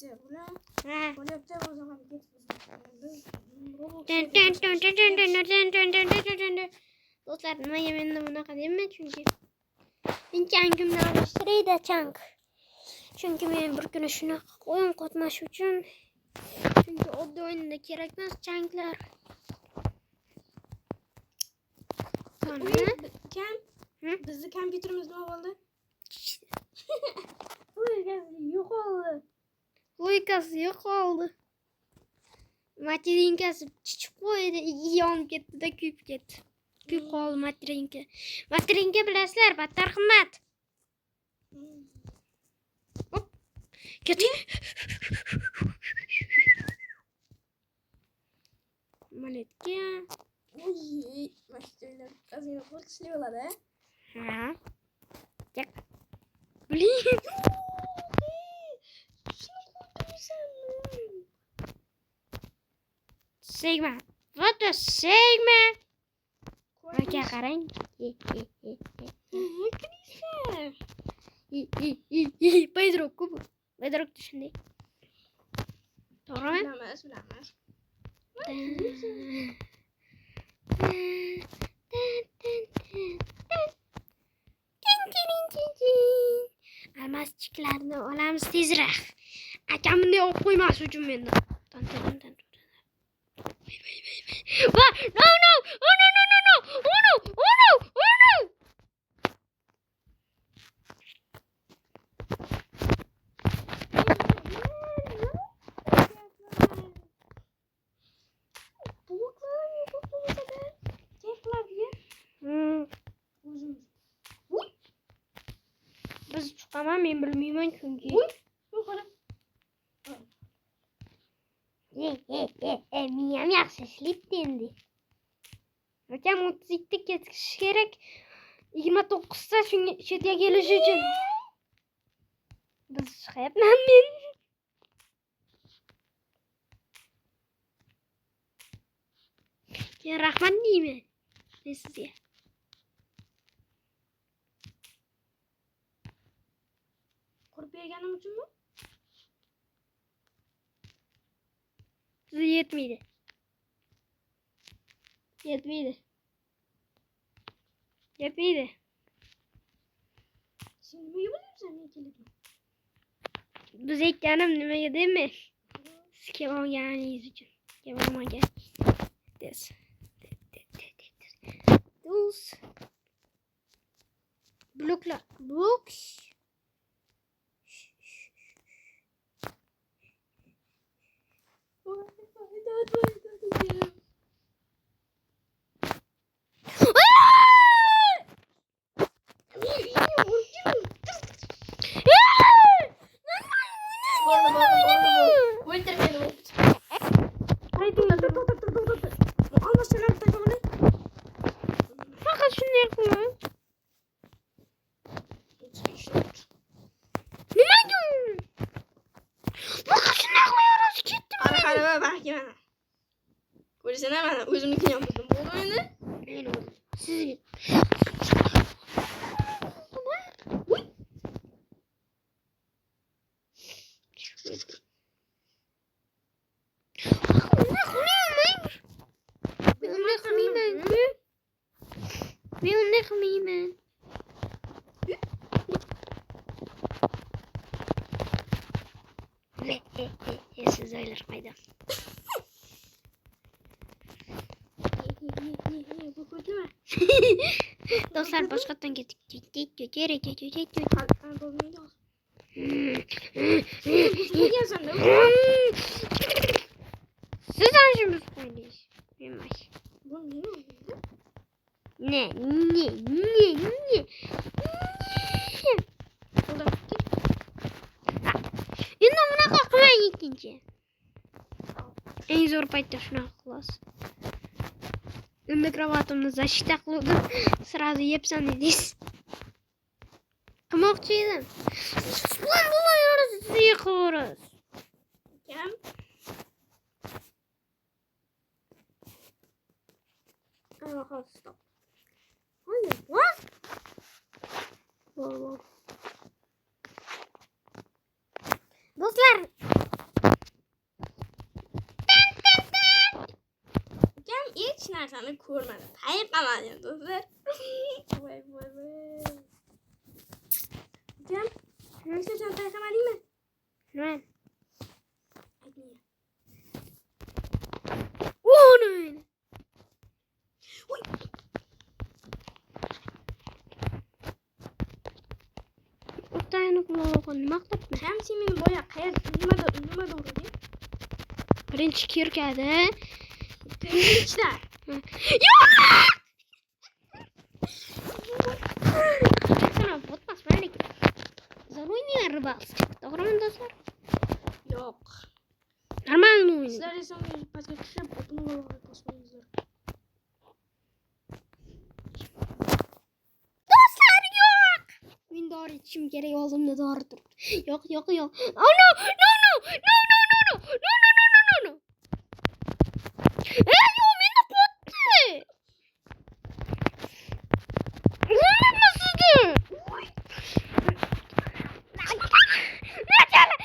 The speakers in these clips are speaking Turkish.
Neyse buna. Ha. Bunu yapacağım o zaman. Geç biz. Dostlar nima yemenda bunaqa dema chunki men changimni alishtirayda chang. Chunki men bir kuni shunaqa qo'yim qotmash uchun. Chunki oddiy o'yinda kerak emas changlar. Kem. Bizni kompyuterimiz nima bo'ldi? Loykasi yo'qoldi. Materinkasi chichib qo'ydi, yonib ketdi-da kuyib ketdi. Kuyib qoldi materinka. Materinka bilasizlar, battar qimmat. Hop. Keting. Maletka. Uy, mashinalar azina qo'rqinchli bo'ladi. Ha. Yak. Blin. Sigma. Foto Sigma. Aka qarang. Bedrock ku bu. Bedrock shunday. To'g'rimi? Bilamiz. Almaschiklarini olamiz tezroq. Akam bunday olib qo'ymas uchun mendan. Va, no. Oh no. Biz chiqaman men bilmayman chunki. Miyam yaxshi ishlabdi endi. Akam 32 da ketishi kerak. 29 da shunga chetga kelish uchun. Biz chiqyapman men. Keyin rahmat deyman. Men sizga. Qurib berganim uchunmi? Sizga yetmaydi. Sen nimaga bo'lyapsan men kelibman? Biz aytganim nimaga dema? Siz kelib olganingiz uchun. Kelib olmagan. Dus. Bloklar. Blok. Fakat şunu yapma. Nima diyorsun? Fakat şunu yapmıyoruz. Gittim. Ana bak ya. Ko'rsana mana o'zimnikini ham buzdim. Bo'ldi endi? Siz Ben qilmayman. Siz o'ylar qayda? Bu ko'rdimi? Do'stlar boshqatdan ketdik. Siz anjimiz qo'ydingiz. Bilmay. Bu nima? Ne? Endi bunaqa qilmang ikkinchi. Eng zo'r paytda shunaqa qilasiz. Mikrovatimni защита qildim. Сразу yebsan dedingiz. Qilmoqchi edim. Ulan bo'lmayapti, yıkıyoruz. Kim? Aha, stop. Hayır, what? Dostlar, Beni ko'rmadi. Payqamadi do'stlar. Voy voy voy. Ukam, hech qachon payqamadingmi? Nima? Aytmayman. O'ni. Uy. O'tayni quloqni nima qilibdi? Ham sen meni boya qayerda nima urdi? Birinchi kirkada. Ichda. Yo'q! Sana botmas malik. Zaruйни рыбалки. To'g'rimi do'stlar? Yo'q. Normalniy o'yin. Sizlar esa uni pastga tushib, o'tni olib bosmangizlar. Do'stlar yo'q. Men dori ichishim kerak, oldimda dori turibdi. Yo'q. Oh no. No. Ey, yo'q, menda botdi. Nima sizdi? Chala.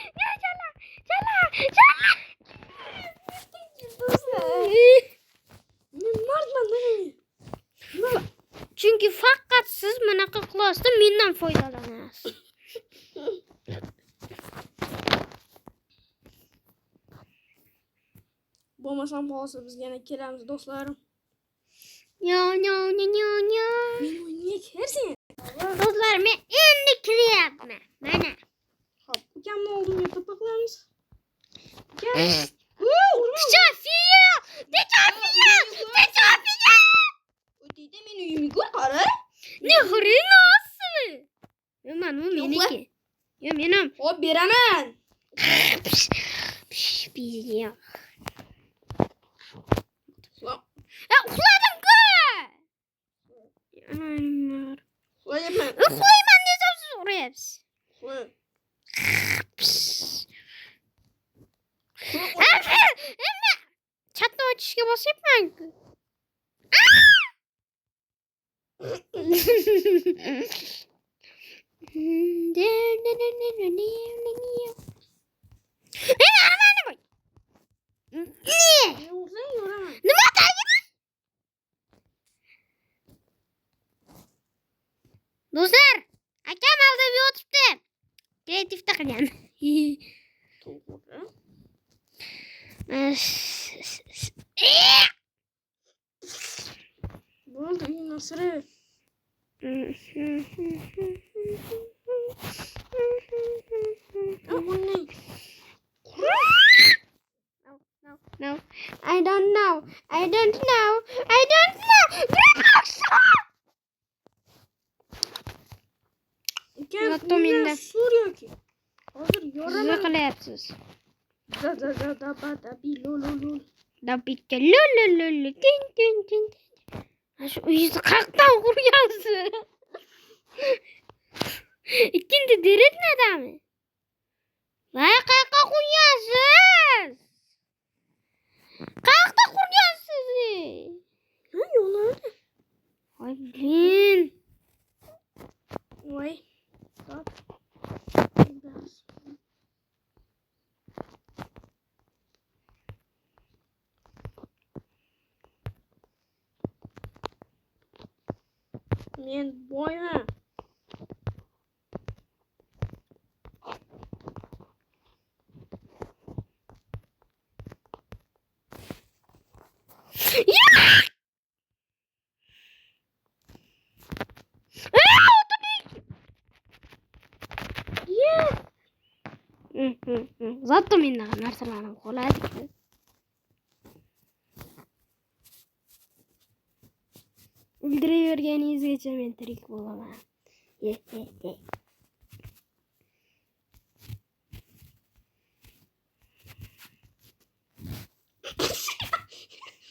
Men mardman mana. Chunki faqat siz bunaqa qilasiz, mendan foydalanasiz. Bo'lmasam hozir biz yana kelamiz do'stlarim. Yo. Men o'yinga kirsin. Do'stlar, men endi kiryapman. Mana. Hop, ukamni oldimga to'paqlaymiz. Ukam. Techofiya! O'tiyda meni uyimga ko'r qara. Ne xrinasi? Mana u meniki. Yo, menim. Hop, beraman. Bizga. Uxla. Uxladim-ku. Uxlayapman. Uxlayman desam siz uryapsiz. Chatni ochishga bosyapman-ku. Nima tagida? Do'stlar, akam aldab yotibdi. Kreativda qilgan. To'g'ri. Bo'ldi, uyni siri. No. I don't know. Ukam, Yotdim endi. sur yoki. Hozir Nima yoraman. qilyapsiz? Da bi lo. Da bitta lololol tin. Shu uyingizni qayerdan qurgansiz? Ikkinchi deretmadami? Voy, qayerga qurgansiz? Qayerda qurgansiz? Yo'ladi. Voy, blin. Voy. Stop. Men boyman. Zotto mendaqa narsalarim qoladi-ku. O'ldiraverganingizgacha men tirik bo'laman.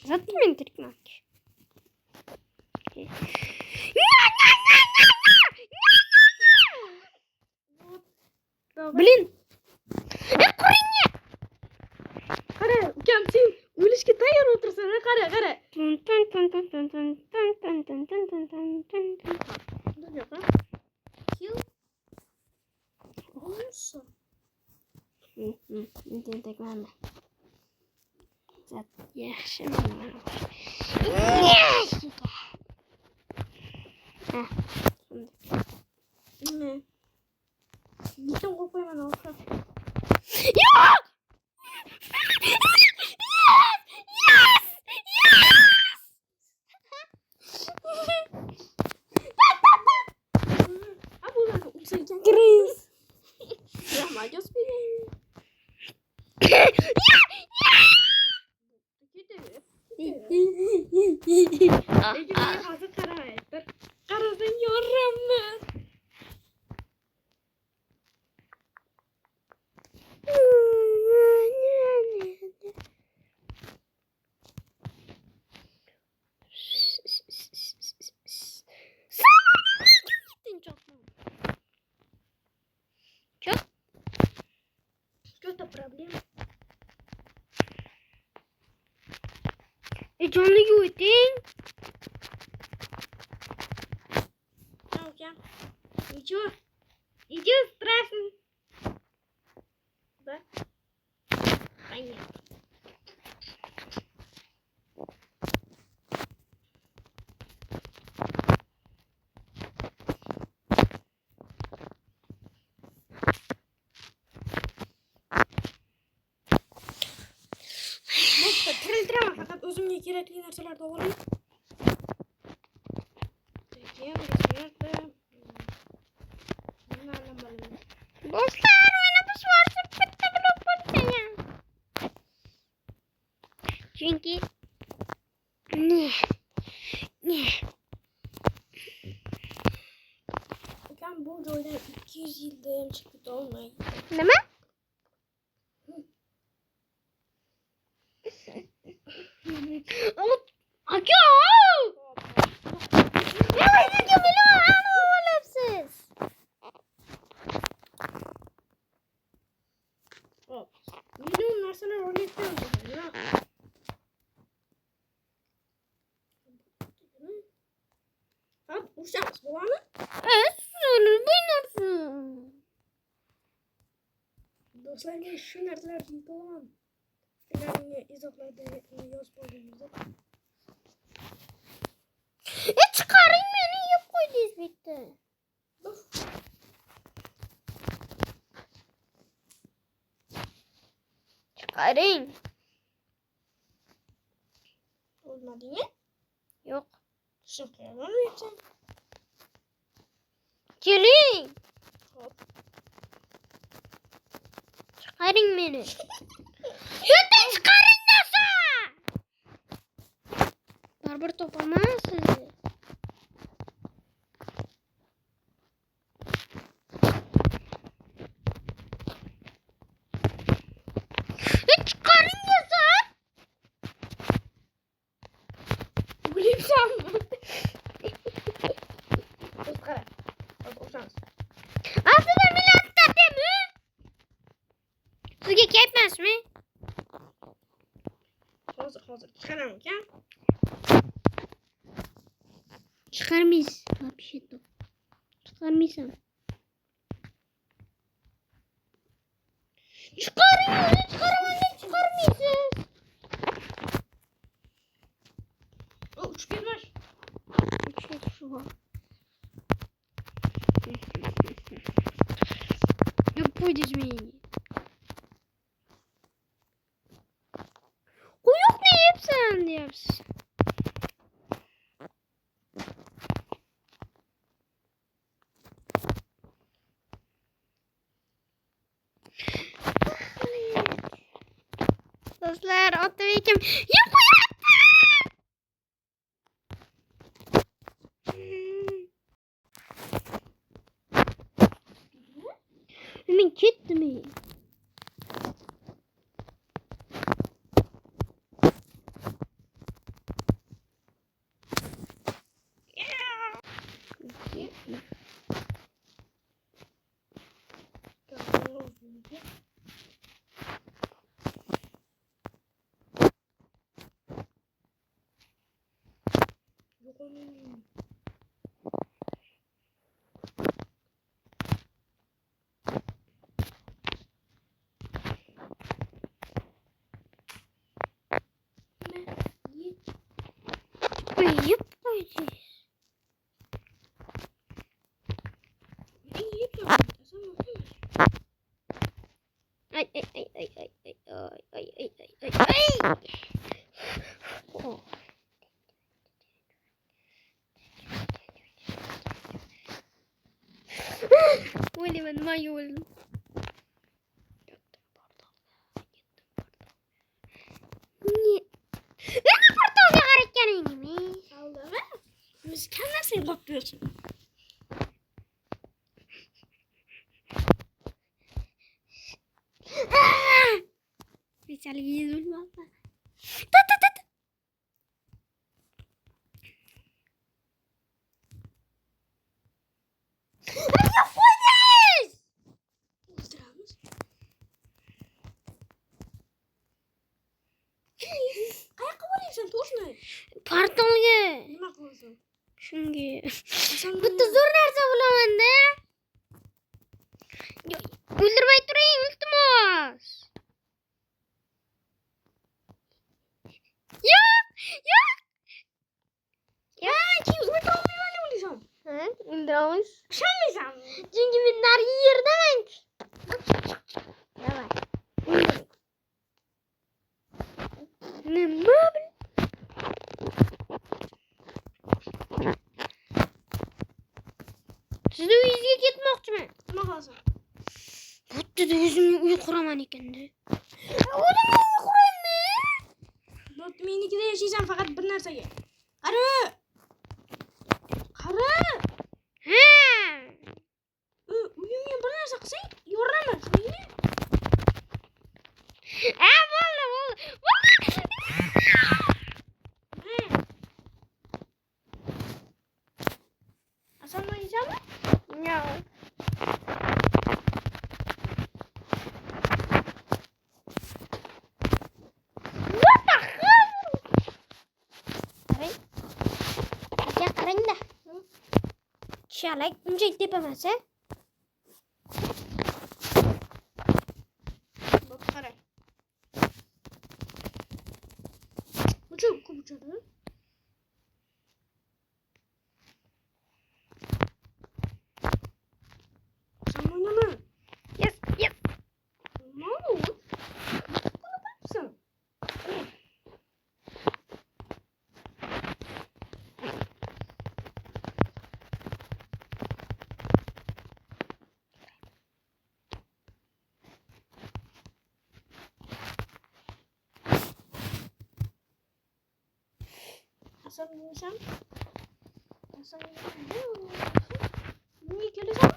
Zotto men tirikman. Blin. Qara, ukam, sen o'lishga tayyor o'tirsan, qara. Kill. Awesome. Tentaklanma. Yaxshi. Ne? Gittim kopayım ben olsa. Yok! Yes! Abi ulan uçarken Chris. Rahma göz bileyim. Ecümeye fazla karar ettir. Karasın yorum mu? Что-то проблема. Canlı gittin. Окей. Ничего. Ничего страшного. Да? Понятно. Kirlettiremem fakat özümle kiretli narsalar doğru. Peki, kesinlikle. Ne anlamadım. Dostlar oynamış varsın pıttı blok pıttı ya. Çünkü ne? Ben bu oyundan 200 yıldayım çıktı olmayı. Ne mi? Alo. Ne var ki milyon oğlumsuz. Hop. Milyon narsalar örnekten ya. Bak uçağız bu anı. Sonra buyursun. Dostlar ne şu nerdeler falan. Filan izoklarda yoz boyunca. Çıkarayım beni yok koyduyuz bitti. Çıkarayım. Olmadı ya. Yok. Şaka yapacağım. Gelin. Hop. Çıkarın beni. Lütfen çıkarın nasıl? Barbar toplamaz sizi. Çıkarın nasıl? Gülüm sanma. Oscar. Uçağız. Aslında millet değil mi? Sizge ketmez mi? Hazır. Çıkaramam ya. Çıkarmayız. Bir şey yok. Çıkarmayacağım. Çıkarmayacağız. O uç gelmez. Şu var. Yok koyduz beni. O yok ne yapsan yapsın. Dostlar o tabii ki yok hemen gitti mi? Yiyip koyacağız. Ben yiyip yapayım. Sen bakayım. Ay ay ay ay ay ay ay ay ay ay ay. Oh. Oley ben mayol. Niye? Ben portal yakarken mi? Allah'ım. Müzik nasıl yapıyorsun? Bisa lagi dulu apa? Tut. Ayo polis! Öldüremez. Ayakkabı arıyorsun. Toz ne? Portalga. Nima qilasan? Shunga. Hasan Bitta zo'r narsa bilaman-da. O'ldirmay turing, iltimos. Yo'q. Kim o'ldirolmayman deb o'ylaysan? Ha, o'ldiramiz. Ishonmaysanmi? Chunki men narigi yerdaman. Davay. Nima bil? Sizni uyingizga ketmoqchiman. Nima qilasan? Bo'ttida o'zimni uy quraman ekan-da. O'zimni uy quraymi? Bo'pti, menikida yashaysan faqat bir narsaga. Qara. Ha! Uyimga bir narsa qilsang, yoraman. Shuningmi? Bo'ldi. Hasan o'ylaysanmi? Yo'q. What the hell? Qarang-da. Shalak unchak tepamas, a? Bo'pti, qara. Uchup ko'p uchadi. Sen oynama. Yes. Nima bu? Buni bilibsan. Hasan oynaysan? Hasan oynaysan? Niye kelasan?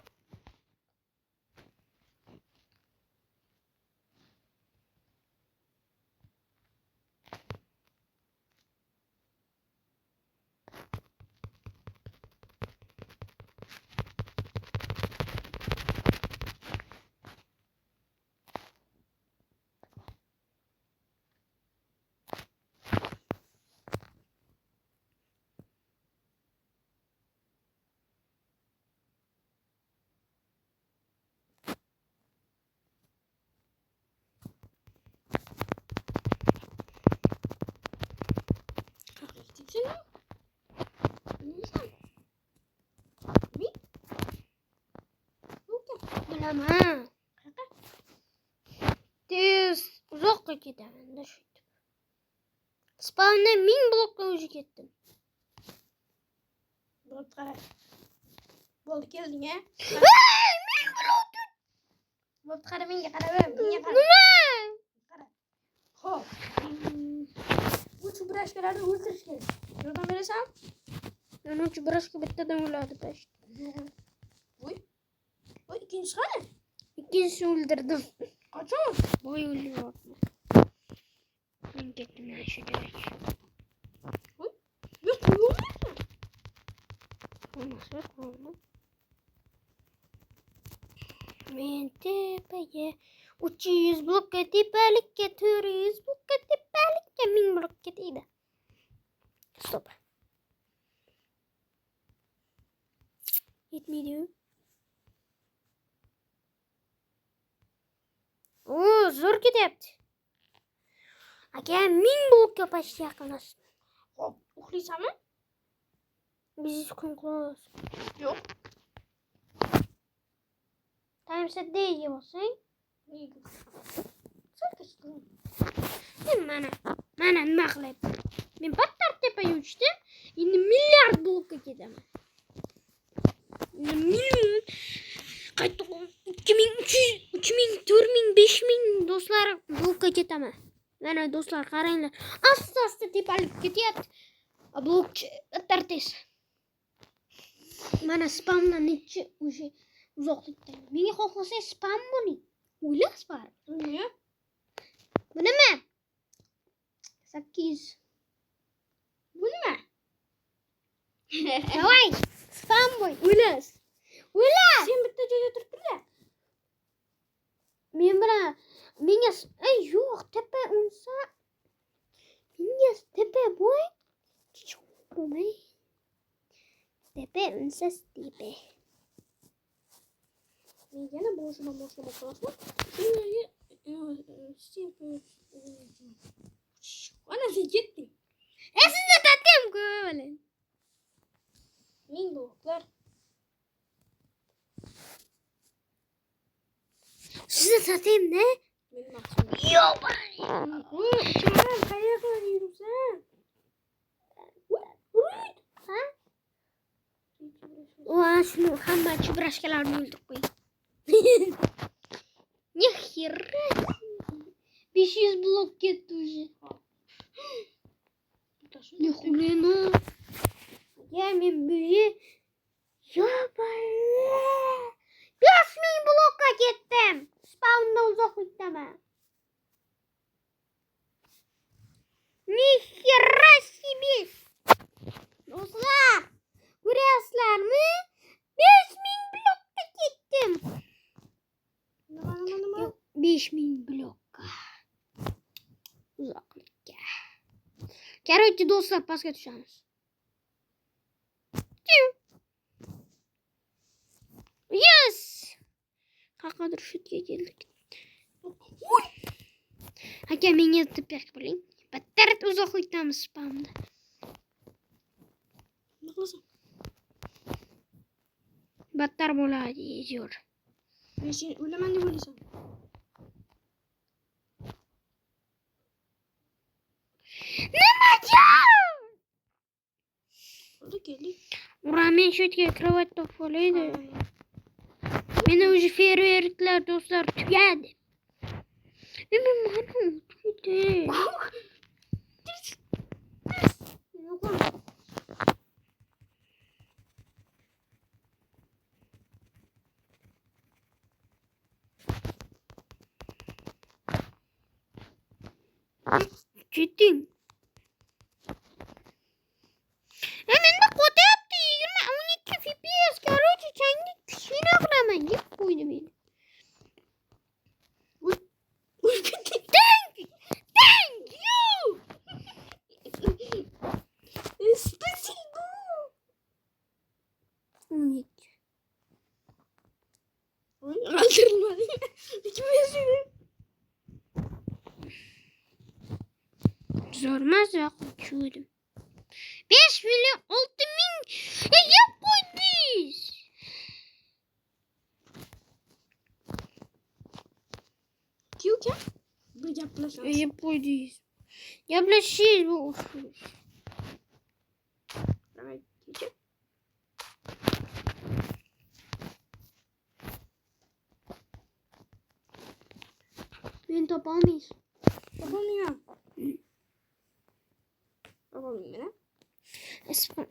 Sen oynaysan? Mi? Bilaman. Tez uzoqqa ketaman-da shu. Spawndan 1000 blokka o'zi ketdim. Bo'pti, qara. Bo'ldi, kelding, a? 1000 blok. Bo'pti, qara, menga qara, menga qara. Nima? Qara. Xo'p. Bu chubrashkalarni o'ldirish kerak. Yordam berasan? Mana chubrashka bittadan o'ladi past. Voy. Voy, ikkinchisi qani? Ikkinchisini o'ldirdim. Qachon? Voy o'ldiryapman. Men ketdim mana shu joyga. Voy. Men qo'yolmayman. Olmasa qo'yma. Men tepaga 300 blokka tepalikka 400 blokka tepalikka 1000 blokka deydi. Stop. Yetmeydi. Oo, zo'r ketyapti. Aka 1000 blokka past yaqinlashdim. Xo'p, uxlaysanmi? Biz konuşuyoruz. Yok. Tamam sen de iyi olsun. İyi. Sen kaçtın. Mana nima qilay? Men battar tepaga uchdim. Endi milliard blokka ketaman. Million qayta 2300, 3000, 4000, 5000 do'stlar blokka ketaman. Mana do'stlar qaranglar. Asta tepalik ketyapti. Blokchi battar tez. Mana spamdan necha o'sha uzoqlikda. Menga xohlasang spam bo'ling. O'ylas bar. Ne? Bu nima? 8. Bu ne? Давай, spam bo'y. O'ylas. Sen bitta joyda turibdi. Men bilan menga yo'q, tepa unsa. Menga tepa bo'y. Qo'may. Tepa unsa tepa. Men yana boshima qilasman. Ana sen ketding. Sizda tatem ko'rib. Ming bloklar. Sizda tatem ne? Benim maqsadım. Yo'q. Kemal qayoqqa yuribsan? Urut. Ha? Oha, shuni hamma chibrashkalarni o'ldirib qo'y. Nexira. 500 blok ketdi уже. Ne xuleno. Ya men buyi. Yo'bala. 5000 blokka ketdim. Spawndan uzoqlikdaman. Nexira себе. Do'stlar, ko'ryapsizlarmi? 5000 blokka ketdim. Nima? 5000 blokka. Uzoqlikka. Короче, do'stlar, pastga tushamiz. Yes! Qaqadir shutga keldik. Aka, menga tipak bo'ling. Battar uzoqlikdamiz spamda. Nima qilasan? Battar bo'ladi, yur. Men sen o'laman deb o'ylaysan. Nima deyapsan? Oldu keldik. Uramen shutga krovat topib Meni уже feryeriklar do'stlar tugadi. Men mana o'tdi. Ketding. Menda qo'tyapti 12 FPS. Короче, changi kichkina qilaman. Yeb qo'ydi meni. Thank you. Спасибо. 12. Oy, öldürülmedi. Kim yazıyor? Zormaz ya koçuydum. 5 milyon 6000 yap koyduz. Diyor ki bu yapılaşan. Yap koyduz. Yaplaşız bu usul. Evet, diyecek. Ben topamayız. Yapamıyorum. Yapamıyorum ben.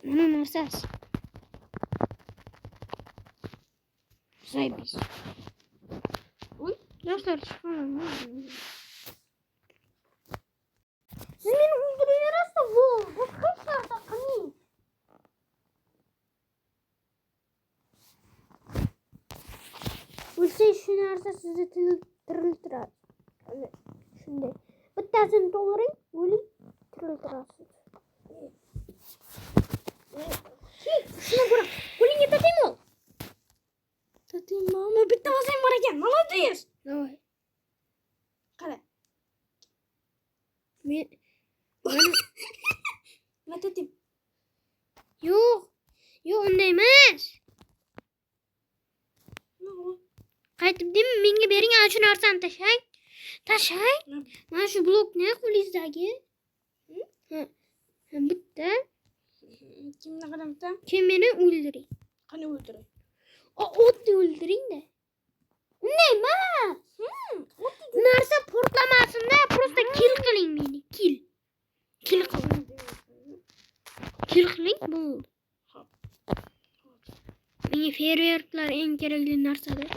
Bana nasıl? Saybiz. Uy. Dostlar çıkalım. Siz beni öldürüyorsunuz da bu. Bu kızlar da kanı. Bu şey şu narsa sizi tırıltırar. Yani şimdi. Bir tanesini doldurayım. Böyle tırıltırarsınız. Şuna bırak. Kulin getireyim ol. Tatayım mama bitti ama sen var eken. Молодец. Давай. Kale. Ben... Ne tatayım? Yok. Yo, unday emas. Ne o? Qaytib deymi, menga bering, ana shu narsani tashlang. Tashlang. Ne? Mana shu blok ne qo'lingizdagi? Ha, bitta. Kimni qilamsan? Keyin meni o'ldiring. Qani o'ldiray? O'tni o'ldiring-da. Unday emas. Narsa portlamasin-da, просто kill qiling meni, kill. Kill qiling. Kill qiling bo'ldi. Menga feryerklar eng kerakli narsadir.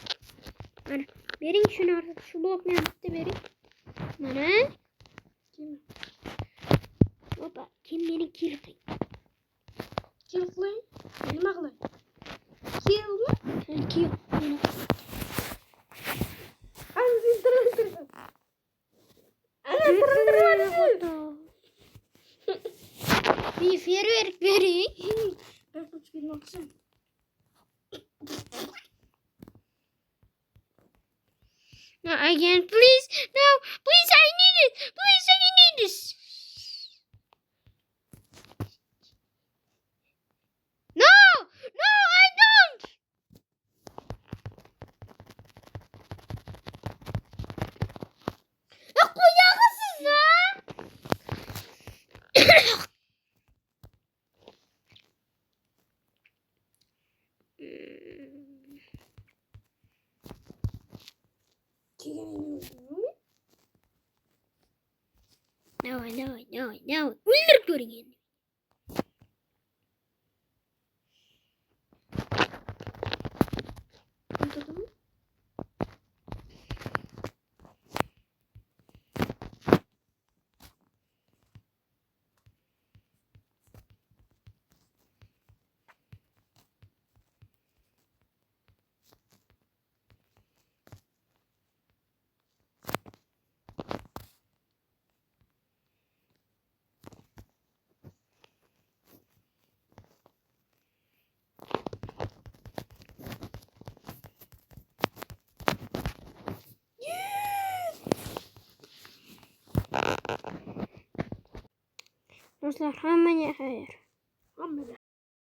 Mana bering shu narsa, shu blokni ham bitta bering. Mana. Kim? Opa, kim meni kill qiling. Kim qiling? Nima qilay? Killmi? Kill. Ana sen tiriltirsan. Ana tiriltirmadi. Bir feryerk bering. Ben kuch bilmoqchiman. No, again, please. No, please, I need it. Please, I need this. No, no, I don't. Ya koyarsınız ya. Kelganingni o'ldiraman. No. Öldürüp görün yani. O'ldirdimmi? Dostlar, hammaga xayr. Hammaga